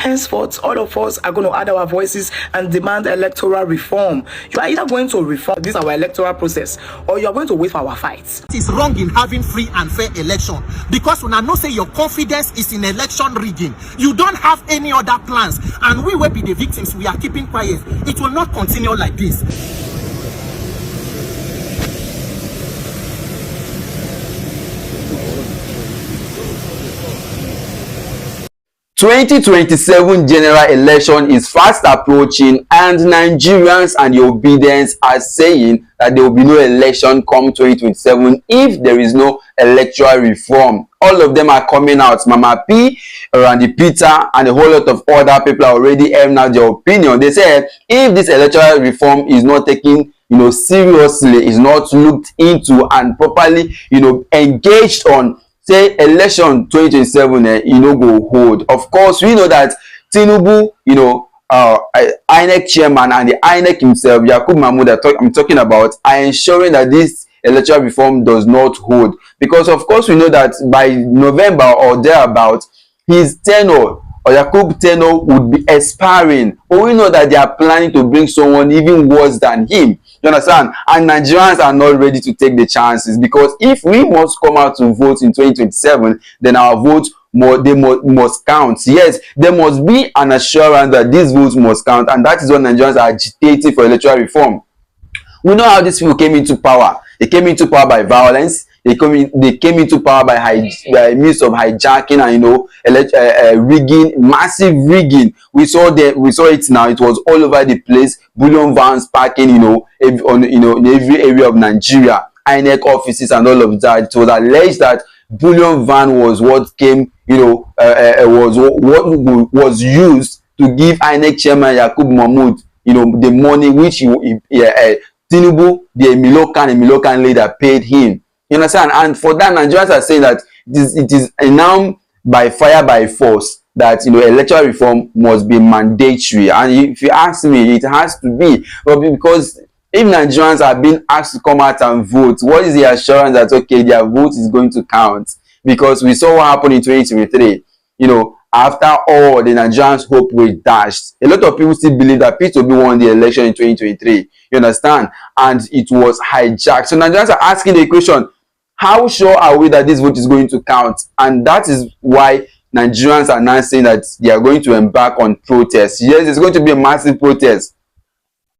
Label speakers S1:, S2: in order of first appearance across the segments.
S1: henceforth, all of us are going to add our voices and demand electoral reform. You are either going to reform this our electoral process, or you are going to wait for our fights.
S2: It is wrong in having free and fair election, because when I know say your confidence is in election rigging, you don't have any other plans, and we will be the victims. We are keeping quiet. It will not continue like this.
S3: 2027 general election is fast approaching, and Nigerians and the obedience are saying that there will be no election come 2027 if there is no electoral reform. All of them are coming out. Mama P, Randy Peter, and a whole lot of other people are already airing out their opinion. They say if this electoral reform is not taken seriously, is not looked into and properly engaged on, say election 2027 go hold. Of course, we know that Tinubu, INEC chairman and the INEC himself, Mahmood I'm talking about, are ensuring that this electoral reform does not hold, because of course we know that by November or thereabout, his tenure or Yakubu tenure would be expiring. But we know that they are planning to bring someone even worse than him. You understand? And Nigerians are not ready to take the chances, because if we must come out to vote in 2027, then our votes must count. Yes, there must be an assurance that these votes must count, and that is what Nigerians are agitating for electoral reform. We know how these people came into power. They came into power by violence. They came into power by means of hijacking and rigging, massive rigging. We saw it now. It was all over the place. Bullion vans parking, in every area of Nigeria, INEC offices and all of that. It was alleged that bullion van was what came, was what was used to give INEC chairman Yakubu Mahmood, the money which Tinubu, the Milokan leader, paid him. You understand? And for that, Nigerians are saying that it is now by fire by force that electoral reform must be mandatory. And if you ask me, it has to be. But because if Nigerians are being asked to come out and vote, what is the assurance that okay, their vote is going to count? Because we saw what happened in 2023. After all, the Nigerians' hope was dashed. A lot of people still believe that P2B won the election in 2023. You understand? And it was hijacked. So Nigerians are asking the question, how sure are we that this vote is going to count? And that is why Nigerians are now saying that they are going to embark on protests. Yes, it's going to be a massive protest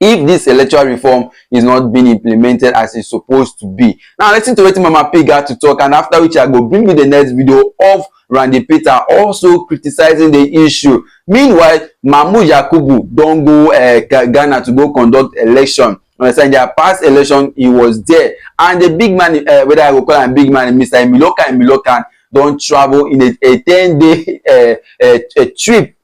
S3: if this electoral reform is not being implemented as it's supposed to be. Now, listen to what Mama P got to talk, and after which I go bring me the next video of Randy Peter also criticizing the issue. Meanwhile, Mahmood Yakubu don't go Ghana to go conduct election. In their past election, he was there, and the big man, whether I will call him big man, Mr. Milokan, don't travel in a 10-day trip.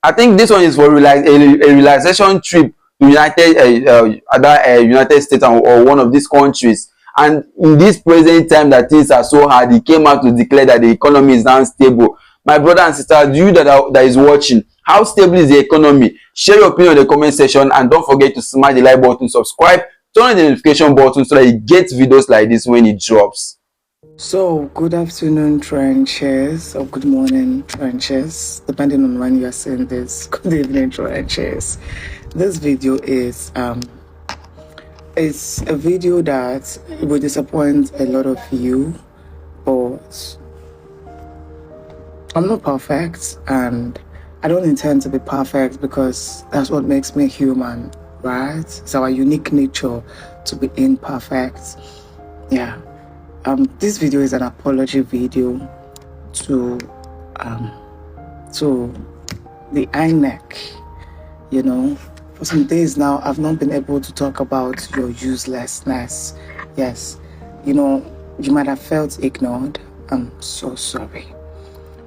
S3: I think this one is for a realization trip to United States or one of these countries. And in this present time that things are so hard, he came out to declare that the economy is now stable. My brother and sister, you that is watching, how stable is the economy? Share your opinion in the comment section, and don't forget to smash the like button, subscribe, turn on the notification button so that you get videos like this when it drops.
S1: So, good afternoon, trenches, or good morning, trenches, depending on when you are seeing this. Good evening, trenches. This video is it's a video that will disappoint a lot of you, but I'm not perfect, and I don't intend to be perfect, because that's what makes me human, right? It's our unique nature to be imperfect. Yeah. This video is an apology video to the INEC. For some days now, I've not been able to talk about your uselessness. Yes, you might have felt ignored. I'm so sorry.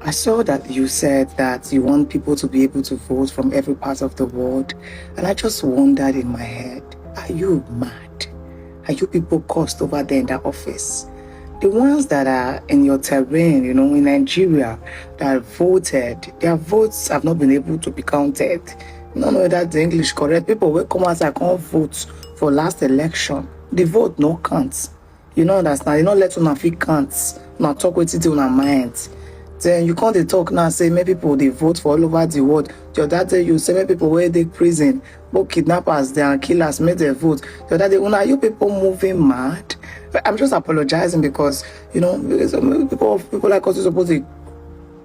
S1: I saw that you said that you want people to be able to vote from every part of the world, and I just wondered in my head, are you mad? Are you people cursed over there in that office? The ones that are in your terrain, in Nigeria, that voted, their votes have not been able to be counted. No, that's the English correct. People will come out and can't vote for last election. The vote no counts. You know understand? You don't let una fit counts. Now talk with it in our minds. Then you can't dey talk now say make people they vote for all over the world. The other day you say make people where they prison, both kidnappers, they and killers make their vote. The other day, are you people moving mad? I'm just apologizing because people like us are supposed to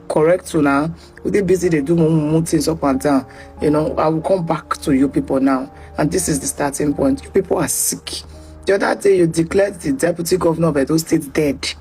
S1: correct to now. They busy, they do more things up and down. I will come back to you people now, and this is the starting point. You people are sick. The other day you declared the deputy governor of Edo State dead.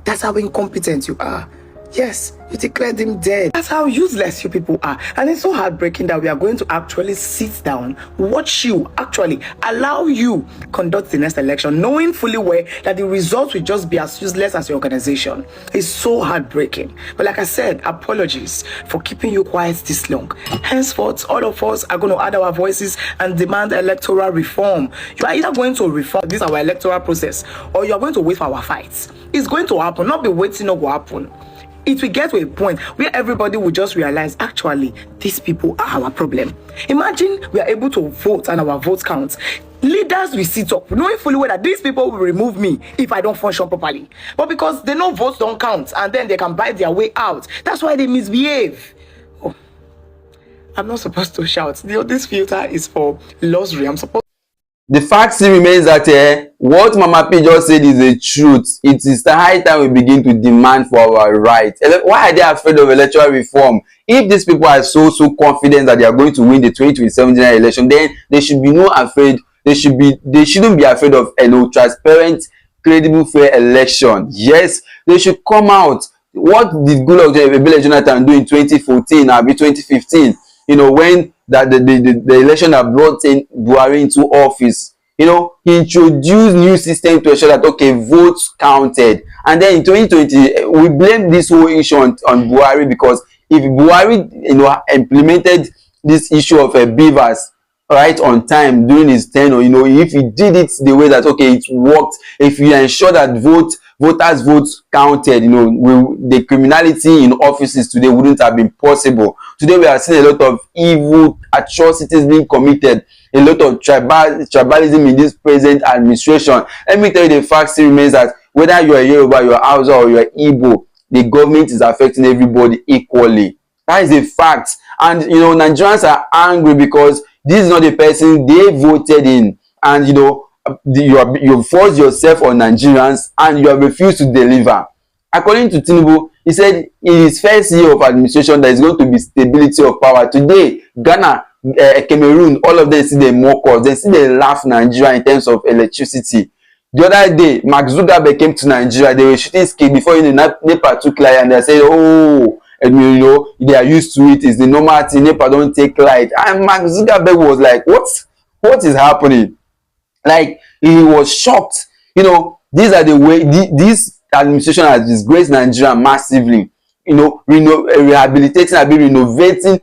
S1: That's how incompetent you are. Yes, you declared him dead. That's how useless you people are. And it's so heartbreaking that we are going to actually sit down, watch you, actually allow you conduct the next election, knowing fully well that the results will just be as useless as your organization. It's so heartbreaking. But like I said, apologies for keeping you quiet this long. Henceforth, all of us are going to add our voices and demand electoral reform. You are either going to reform this our electoral process, or you are going to wait for our fights. It's going to happen, not be waiting, not will happen. It will get to a point where everybody will just realize, actually, these people are our problem. Imagine we are able to vote and our votes count. Leaders will sit up, knowing fully well that these people will remove me if I don't function properly. But because they know votes don't count, and then they can buy their way out. That's why they misbehave. Oh, I'm not supposed to shout. This filter is for luxury. I'm supposed.
S3: The fact still remains that what Mama P just said is the truth. It is the high time we begin to demand for our rights. Why are they afraid of electoral reform? If these people are so confident that they are going to win the 2027 general election, then they should be afraid. They shouldn't be afraid of transparent, credible, fair election. Yes, they should come out. What did Goodluck Jonathan do in 2014 or 2015? When the election that brought in Buhari into office, he introduced new system to ensure that votes counted. And then in 2020, we blame this whole issue on Buhari, because if Buhari implemented this issue of beavers right on time during his tenure, if he did it the way that it worked, if you ensure that voters' votes counted, the criminality in offices today wouldn't have been possible. Today we are seeing a lot of evil atrocities being committed, a lot of tribalism in this present administration. Let me tell you, the fact still remains that whether you are Yoruba, you are Hausa, or you are Igbo, the government is affecting everybody equally. That is a fact. And Nigerians are angry because this is not the person they voted in, and you forced yourself on Nigerians and you have refused to deliver. According to Tinubu, he said in his first year of administration there is going to be stability of power. Today, Ghana, Cameroon, all of them see the mock us, they see they laugh Nigeria in terms of electricity. The other day, Mark Zuckerberg came to Nigeria, they were shooting skate before NEPA took light, and they said, they are used to it, it's the normal thing, NEPA don't take light. And Mark Zuckerberg was like, what is happening? Like, he was shocked. These are the way this administration has disgraced Nigeria massively. Rehabilitating, renovating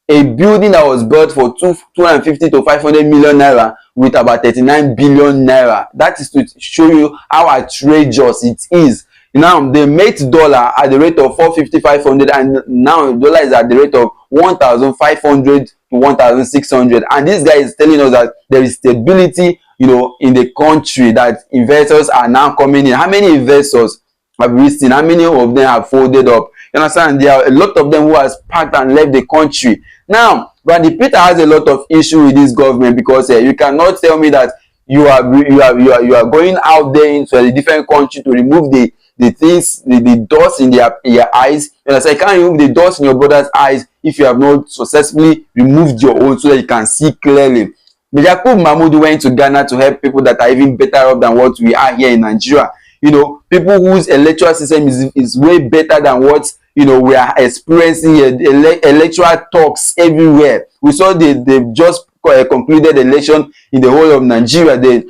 S3: a building that was built for 250 to 500 million naira with about 39 billion naira. That is to show you how outrageous it is. Now they made dollar at the rate of 450, 500, and now dollar is at the rate of 1,500 to 1,600. And this guy is telling us that there is stability, in the country, that investors are now coming in. How many investors have we seen? How many of them have folded up? You understand? There are a lot of them who has packed and left the country. Now, Brandy Peter has a lot of issue with this government, because you cannot tell me that you are going out there into a different country to remove the things, the dust in your eyes. You understand? You can't remove the dust in your brother's eyes if you have not successfully removed your own, so that you can see clearly. Mahmood went to Ghana to help people that are even better off than what we are here in Nigeria. People whose electoral system is way better than what we are experiencing here. Electoral talks everywhere. We saw they just concluded election in the whole of Nigeria.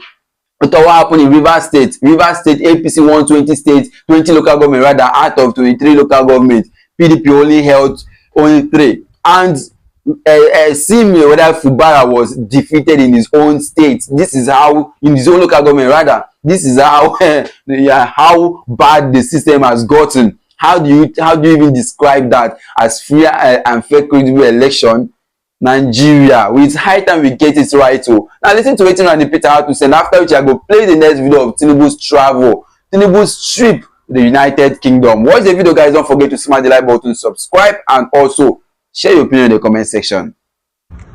S3: What happened in Rivers State? Rivers State, APC won 20 states, 20 local government, rather, out of 23 local government. PDP only held 3. And Simi, whether Fubara, was defeated in his own state. This is how, in his own local government, rather, this is how how bad the system has gotten. How do you even describe that as free and fair, credible election? Nigeria, it's high time we get it right. Now listen to what Peter had to send, after which I go play the next video of Tinubu's travel, Tinubu's trip the United Kingdom. Watch the video, guys. Don't forget to smash the like button, subscribe, and also share your opinion in the comment section.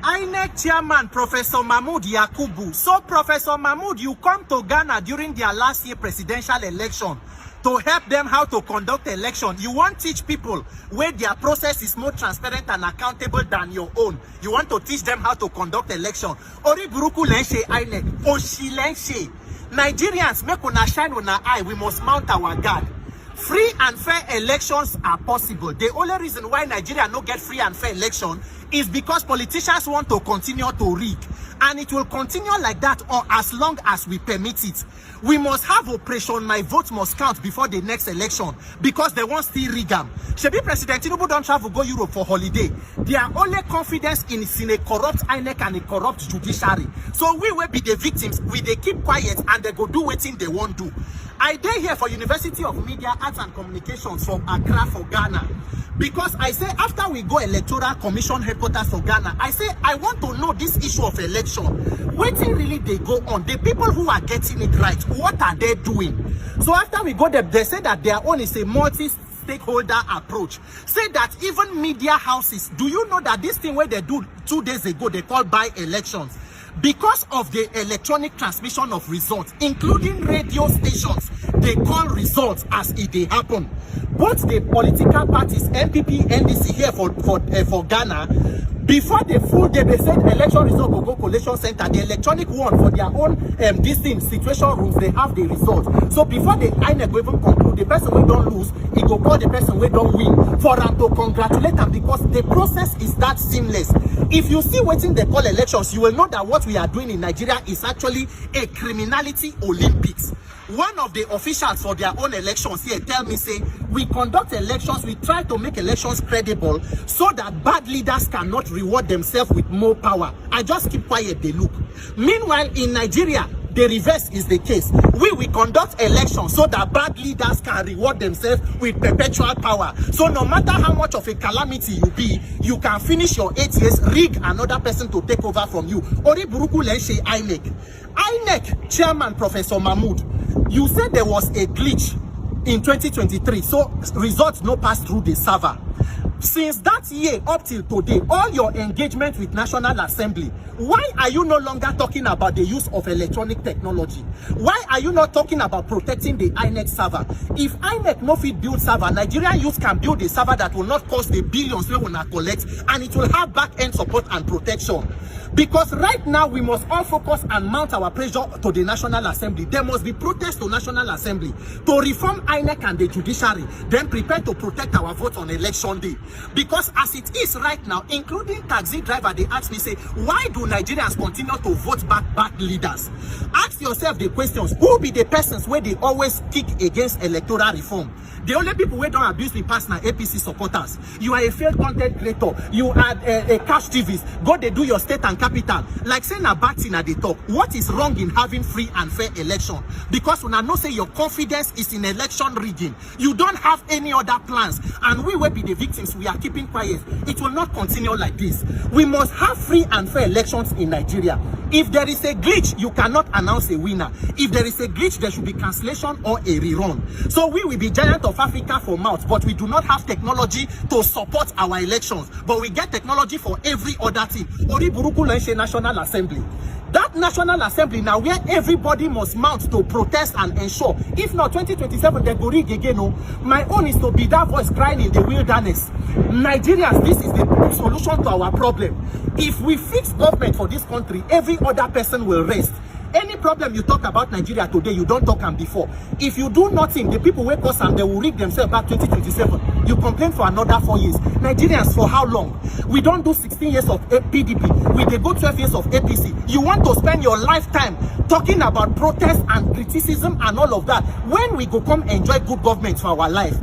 S2: INEC chairman Professor Mahmood Yakubu. So Professor Mahmood, you come to Ghana during their last year presidential election to help them how to conduct election. You want to teach people where their process is more transparent and accountable than your own. You want to teach them how to conduct election. Ori buruku lenshe INEC. Oshi lenshe. Nigerians, make una shine una eye. We must mount our guard. Free and fair elections are possible. The only reason why Nigeria no get free and fair election is because politicians want to continue to rig, and it will continue like that or as long as we permit it. We must have operation my vote must count before the next election, because they won't still rig them. Shebi President Tinubu don't travel go Europe for holiday. Their only confidence is in a corrupt INEC and a corrupt judiciary. So we will be the victims. We they keep quiet and they go do what they won't do. I dey here for University of Media, Arts and Communications from Accra for Ghana, because I say after we go Electoral Commission headquarters for Ghana, I say I want to know this issue of election. Waiting really they go on. The people who are getting it right, what are they doing? So after we go there, they say that their own is a multi-stakeholder approach. Say that even media houses, do you know that this thing where they do 2 days ago, they call by-elections? Because of the electronic transmission of results, including radio stations, they call results as it they happen. Both the political parties, NPP, NDC here for Ghana, before the full day, they said election result will go collation center. The electronic one for their own this thing, situation rooms, they have the results. So before the INEC will even conclude, the person we don't lose, it will call the person we don't win for them to congratulate them, because the process is that seamless. If you see waiting they call elections, you will know that what we are doing in Nigeria is actually a criminality Olympics. One of the officials for their own elections here tell me, say, we conduct elections, we try to make elections credible so that bad leaders cannot reward themselves with more power. I just keep quiet, they look. Meanwhile, in Nigeria, the reverse is the case. We conduct elections so that bad leaders can reward themselves with perpetual power. So no matter how much of a calamity you be, you can finish your 8 years, rig another person to take over from you. Ori buruku lenshe INEC. INEC chairman Professor Mahmood, you said there was a glitch in 2023, so results no pass through the server. Since that year up till today, all your engagement with National Assembly, why are you no longer talking about the use of electronic technology? Why are you not talking about protecting the INEC server? If INEC no fit build server, Nigerian youth can build a server that will not cost the billions we will not collect, and it will have back-end support and protection. Because right now we must all focus and mount our pressure to the National Assembly. There must be protest to National Assembly to reform INEC and the judiciary, then prepare to protect our vote on election day. Because as it is right now, including taxi driver, they ask me, say, why do Nigerians continue to vote back bad leaders? Ask yourself the questions. Who be the persons where they always kick against electoral reform? The only people who don't abuse me pass now APC supporters. You are a failed content creator. You are a cash TVs. Go they do your state and capital. Like saying a bad thing at the top. What is wrong in having free and fair election? Because when I know say your confidence is in election rigging, you don't have any other plans, and we will be the victims. We are keeping quiet. It will not continue like this. We must have free and fair elections in Nigeria. If there is a glitch, you cannot announce a winner. If there is a glitch, there should be cancellation or a rerun. So we will be giant of Africa for mouth, but we do not have technology to support our elections. But we get technology for every other thing. Ori buruku lenshe National Assembly. That National Assembly now where everybody must mount to protest and ensure. If not 2027, they go rig again. No. My own is to be that voice crying in the wilderness. Nigerians, this is the solution to our problem. If we fix government for this country, every other person will rest. Any problem you talk about Nigeria today, you don't talk them before. If you do nothing, the people will cause them, they will rig themselves back 2027. You complain for another 4 years. Nigerians, for how long? We don't do 16 years of PDP. We they go 12 years of APC. You want to spend your lifetime talking about protest and criticism and all of that. When we go come enjoy good government for our life?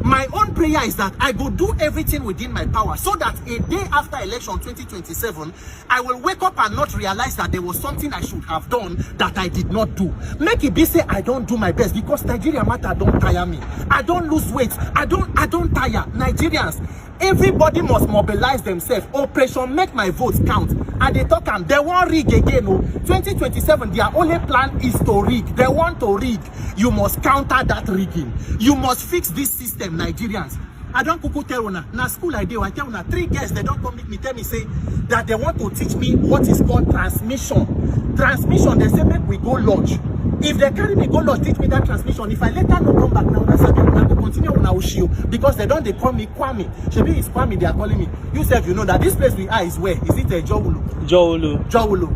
S2: My own prayer is that I go do everything within my power so that a day after election 2027, I will wake up and not realize that there was something I should have done that I did not do. Make it be say I don't do my best, because Nigeria matter don't tire me. I don't lose weight. I don't tire. Nigerians, everybody must mobilize themselves. Operation Make My Votes Count. And they talk and they won't rig again. 2027, their only plan is to rig. They want to rig. You must counter that rigging. You must fix this system, Nigerians. I don't kuku tell una. Na school I do. I tell una 3 girls, they don't come meet me, tell me say that they want to teach me what is called transmission. Transmission, they say make we go lodge. If they carry me go lodge, teach me that transmission. If I later no come back now, that's okay. I go continue on our show because they don't they call me Kwame. Shebi is Kwame, they are calling me. You said you know that this place we are is where? Is it a Jowulu? Jowulu.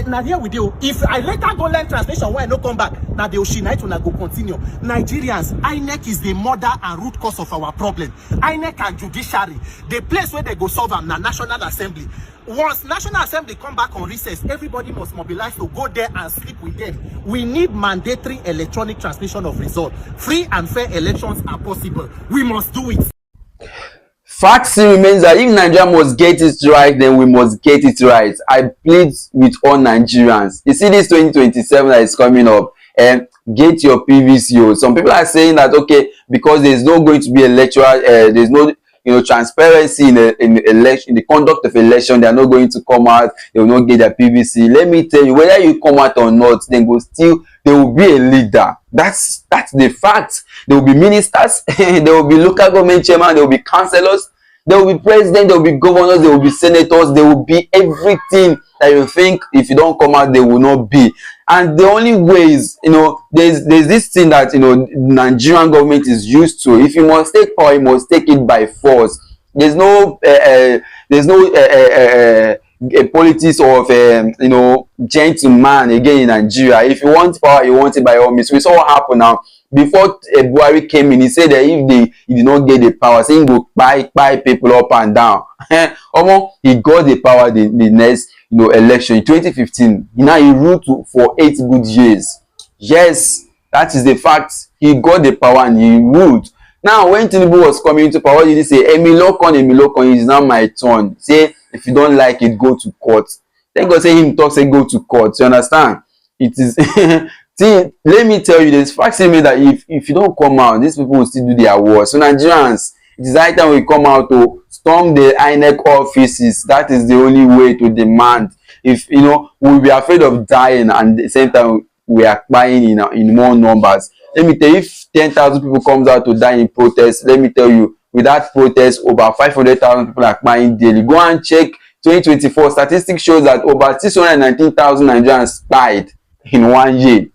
S2: Now here we do. If I later go learn transmission, why no come back? Now the Oshina to go continue. Nigerians, INEC is the mother and root cause of our problem. INEC and judiciary, the place where they go solve them, na National Assembly. Once National Assembly come back on recess, everybody must mobilize to go there and sleep with them. We need mandatory electronic transmission of results. Free and fair elections are possible. We must do it.
S3: Fact still remains that if Nigeria must get it right, then we must get it right. I plead with all Nigerians. You see this 2027 that is coming up, and get your PVC. Some people are saying that okay, because there's not going to be electoral, there's no transparency in the election, in the conduct of election, they are not going to come out, they will not get their PVC. Let me tell you, whether you come out or not, then there will be a leader. That's the fact. There will be ministers, there will be local government chairman, there will be councillors, there will be president, there will be governors, there will be senators, there will be everything that you think if you don't come out, there will not be. And the only way is, there's this thing that, Nigerian government is used to. If you must take power, you must take it by force. There's no politics of, gentleman again in Nigeria. If you want power, you want it by all means. We saw what happened now. Before Buhari came in, he said that if he did not get the power, so he go buy people up and down. He got the power the next election in 2015. Now he ruled for 8 good years. Yes, that is the fact. He got the power and he ruled. Now when Tinubu was coming into power, he did say, Emilokon, it is now my turn. Say if you don't like it, go to court. Then God say him talk, say go to court. You understand? It is see, let me tell you this fact in me that if you don't come out, these people will still do their worst. So Nigerians, it is high time we come out to storm the INEC offices. That is the only way to demand. If we'll be afraid of dying, and at the same time we are buying in more numbers. Let me tell you, if 10,000 people comes out to die in protest, let me tell you, with that protest, over 500,000 people are buying daily. Go and check 2024 statistics shows that over 619,000 Nigerians died in 1 year.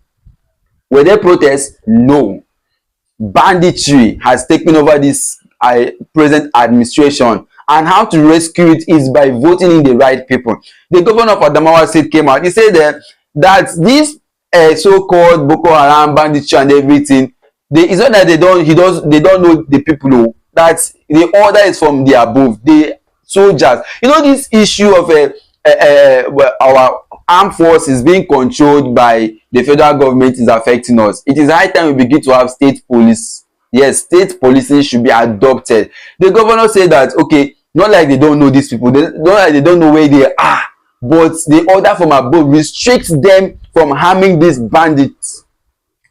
S3: Were there protests? No. Banditry has taken over this present administration, and how to rescue it is by voting in the right people. The governor of Adamawa State came out. He said that this so-called Boko Haram banditry and everything, it's not that they don't know the people. That the order is from the above. The soldiers. This issue of our armed forces being controlled by the federal government is affecting us. It is high time we begin to have state police. Yes, state policing should be adopted. The governor said that, okay, not like they don't know these people, not like they don't know where they are, but the order from above restricts them from harming these bandits.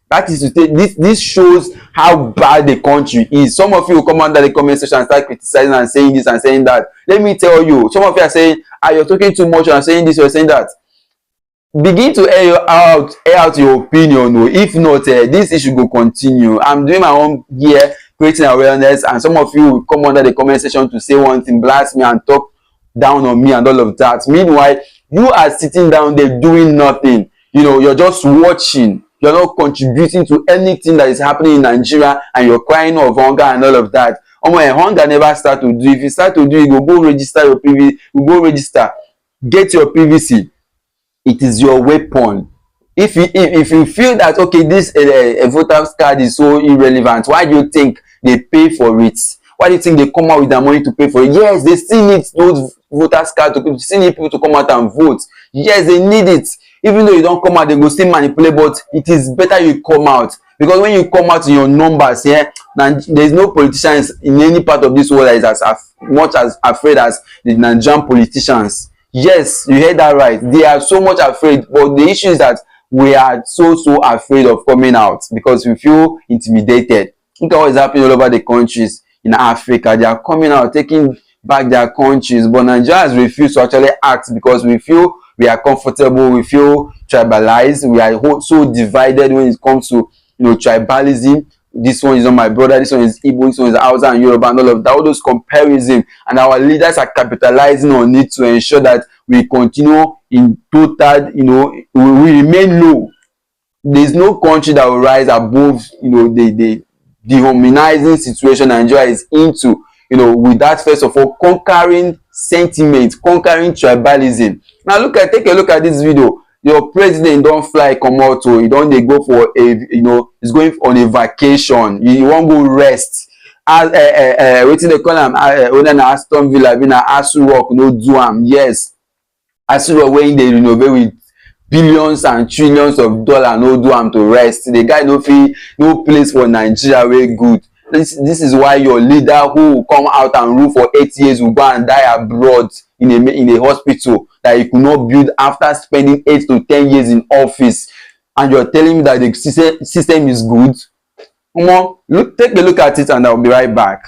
S3: That is to say, this shows how bad the country is. Some of you will come under the comment section and start criticizing and saying this and saying that. Let me tell you, some of you are saying, you're talking too much, and saying this, you're saying that. Begin to air out your opinion. If not, this issue will continue. I'm doing my own here, creating awareness, and some of you will come under the comment section to say one thing, blast me and talk down on me and all of that. Meanwhile, you are sitting down there doing nothing. You're just watching. You're not contributing to anything that is happening in Nigeria, and you're crying of hunger and all of that. Hunger never start to do. If you start to do, you go register your PVC. You go register. Get your PVC. It is your weapon. If you feel that, okay, this voter's card is so irrelevant, why do you think they pay for it? Why do you think they come out with their money to pay for it? Yes, they still need those voters cards to still need people to come out and vote. Yes, they need it. Even though you don't come out, they go still manipulate, but it is better you come out. Because when you come out in your numbers here, there's no politicians in any part of this world that is as much as afraid as the Nigerian politicians. Yes, you heard that right. They are so much afraid, but the issue is that we are so afraid of coming out because we feel intimidated. Look at what is happening all over the countries in Africa. They are coming out, taking back their countries. But Nigeria has refused to actually act because we feel we are comfortable, we feel tribalized, we are so divided when it comes to tribalism. This one is not my brother, this one is Igbo, this one is Hausa and Yoruba and all of that, all those comparisons, and our leaders are capitalizing on it to ensure that we continue in total, we remain low. There's no country that will rise above, the dehumanizing situation Nigeria is into, with that, first of all, conquering sentiment, conquering tribalism. Now take a look at this video. Your president don't fly come out, so he don't they go for a he's going on a vacation. He won't go rest. As waiting they call him when Aston Villa been Asu Rock no do am. Yes, Asu Rock when they renovate with billions and trillions of dollars no do am to rest. The guy no place for Nigeria very good. This is why your leader who will come out and rule for 8 years will go and die abroad in a hospital that he could not build after spending 8 to 10 years in office, and you're telling me that the system is good? Come on, take a look at it and I'll be right back.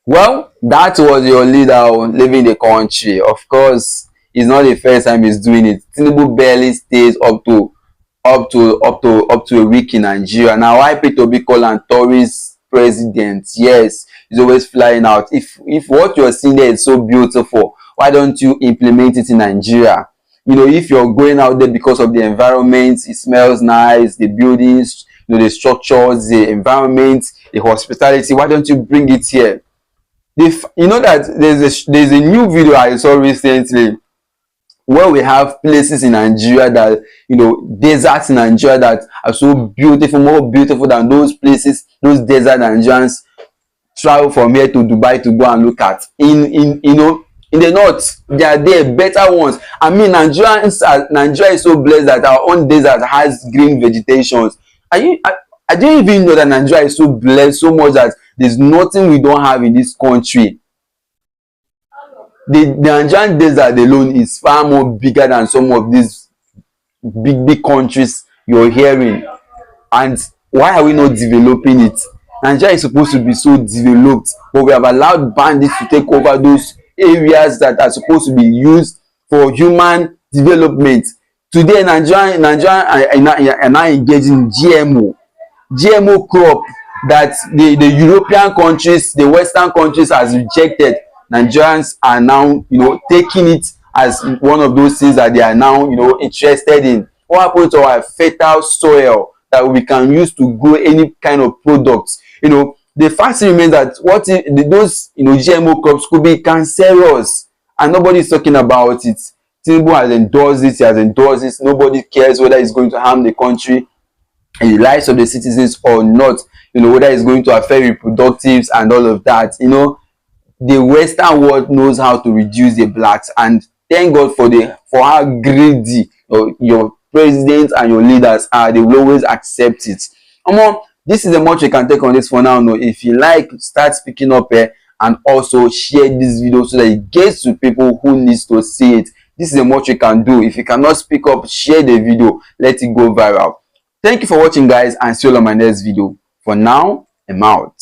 S3: Well, that was your leader leaving the country. Of course, it's not the first time he's doing it. Tinubu barely stays up to a week in Nigeria. Now, why Peter Obi call and tourist president? Yes, he's always flying out. If what you're seeing there is so beautiful, why don't you implement it in Nigeria? If you're going out there because of the environment, it smells nice, the buildings, the structures, the environment, the hospitality, why don't you bring it here? That there's a new video I saw recently where we have places in Nigeria that deserts in Nigeria that are so beautiful, more beautiful than those places, those desert Nigerians travel from here to Dubai to go and look at. In the north, there are better ones. I mean, Nigeria is so blessed that our own desert has green vegetations. I didn't even know that Nigeria is so blessed so much that there's nothing we don't have in this country. The Nigerian desert alone is far more bigger than some of these big countries you're hearing. And why are we not developing it? Nigeria is supposed to be so developed, but we have allowed bandits to take over those areas that are supposed to be used for human development. Today, Nigeria are now engaging in GMO crop that the European countries, the Western countries has rejected. Nigerians are now, taking it as one of those things that they are now, interested in. What happens to our fertile soil that we can use to grow any kind of products? The fact remains that those GMO crops could be cancerous, and nobody is talking about it. Tinubu has endorsed it. He has endorsed it. Nobody cares whether it's going to harm the country, the lives of the citizens or not. Whether it's going to affect reproductives and all of that. The Western world knows how to reduce the blacks, and thank God for how greedy your president and your leaders are. They will always accept it. This is the much you can take on this for now. If you like, start speaking up and also share this video so that it gets to people who needs to see it. This is the much you can do. If you cannot speak up, share the video, let it go viral. Thank you for watching, guys, and see you on my next video. For now, I'm out.